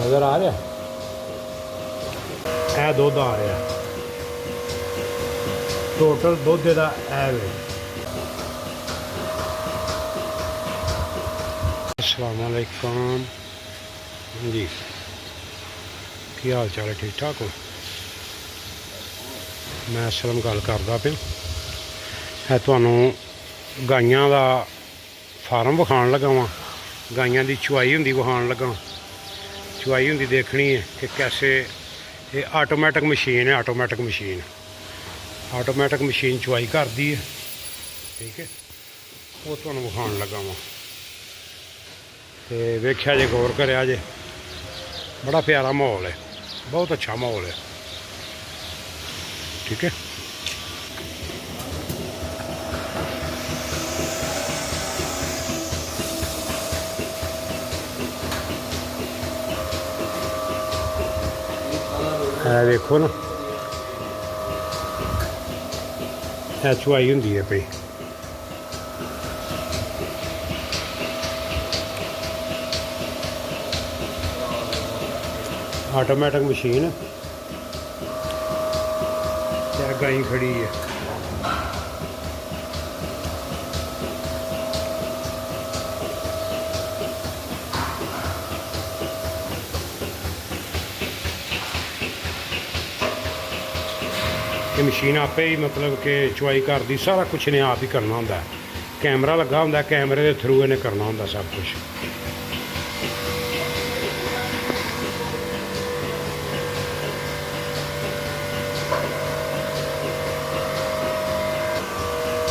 नज़र आ रहा है दुध आ रहा टोटल दुध दा वे। अस्सलाम वालेकुम जी, की हाल चाल है? ठीक ठाक हो? मैं असलम गल करदा पे है तुहानू गाइयां दा फार्म विखाण लगा वां। गाइयां दी चुआई हुंदी विखाण लगा। चुआई हुंदी देखनी है कि कैसे ये आटोमैटिक मशीन है। आटोमैटिक मशीन चुआई करदी है। ठीक है, वो तुहानू विखाण लगा वां। ते वेख्या जे, गौर करिया जे, बड़ा प्यारा माहौल है, बहुत अच्छा माहौल है। ठीक है, देखो ना, चुआई होंगी है पई। आटोमैटिक मशीन क्या गाई खड़ी है। ये मशीन आपे ही मतलब कि चुआई करती, सारा कुछ इन्हें आप ही करना होंदा है। कैमरा लगा होंदा है, कैमरे के थ्रू इन्हें करना होंदा सब कुछ।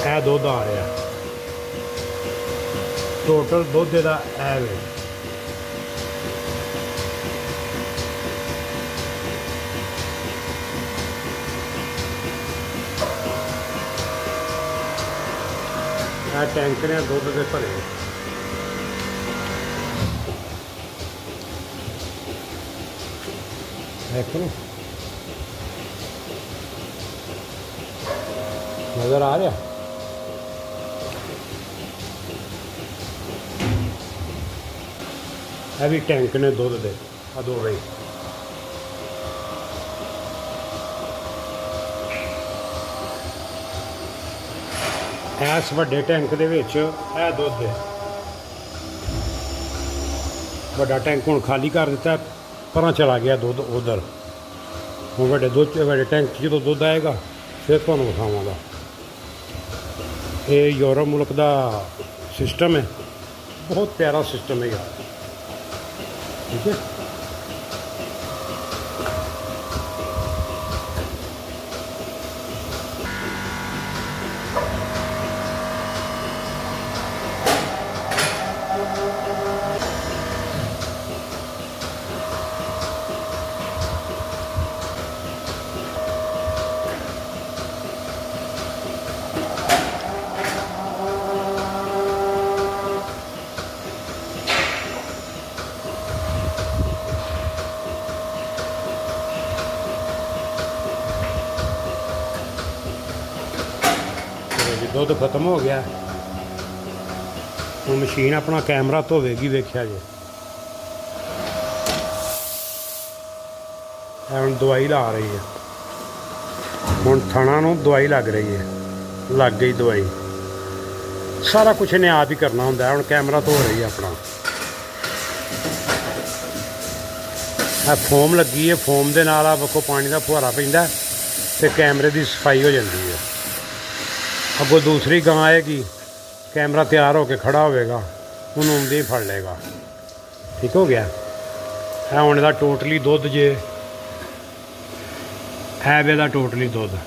है दुध आ रहा टोटल दुध दा वे। टैंक ने दुध के भरे। देखो नजर आ रहा है भी टैंक ने दुध दे दो बई। इस वड्डे टैंक दे विच है दुध है। वड्डा टैंक हुण खाली कर दिता, परां चला गया दुध उधर। हुण वड्डे टैंक जो दुध आएगा फिर तुहानूं विखावांगा। ये यूरोप मुल्क का सिस्टम है, बहुत प्यारा सिस्टम है यार। ठीक है, दुध खत्म हो गया। हुण मशीन अपना कैमरा धोवेगी। वेख्या जे, हुण दवाई ला रही है। हुण थणा नूं दवाई लग रही है, लग गई दवाई। सारा कुछ इन्हें आप ही करना होंदा है। हुण कैमरा धो रही है अपना। फोम लगी है, फोम दे नाल वेखो पानी का फुहारा पैंदा ते कैमरे की सफाई हो जाती है। अगों दूसरी गां आएगी, कैमरा तैयार होकर खड़ा होगा, उन्होंने आउंदे ही फड़ लेगा। ठीक हो गया है। हुण इहदा टोटली दुध जे है वे दा टोटली दुध।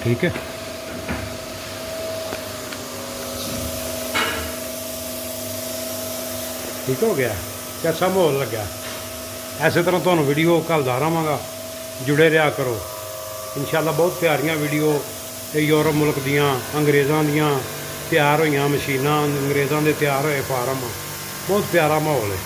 ठीक है, ठीक हो गया। कैसा माहौल लग्या? इस तरह तुहानूं वीडियो घल्लदा रहांगा, जुड़े रहा करो। इंशाअल्लाह बहुत प्यारियां वीडियो यूरोप मुल्क दियां, अंग्रेज़ों दियां तैयार हुई मशीनां, अंग्रेज़ों के तैयार होए फार्म। बहुत प्यारा माहौल है।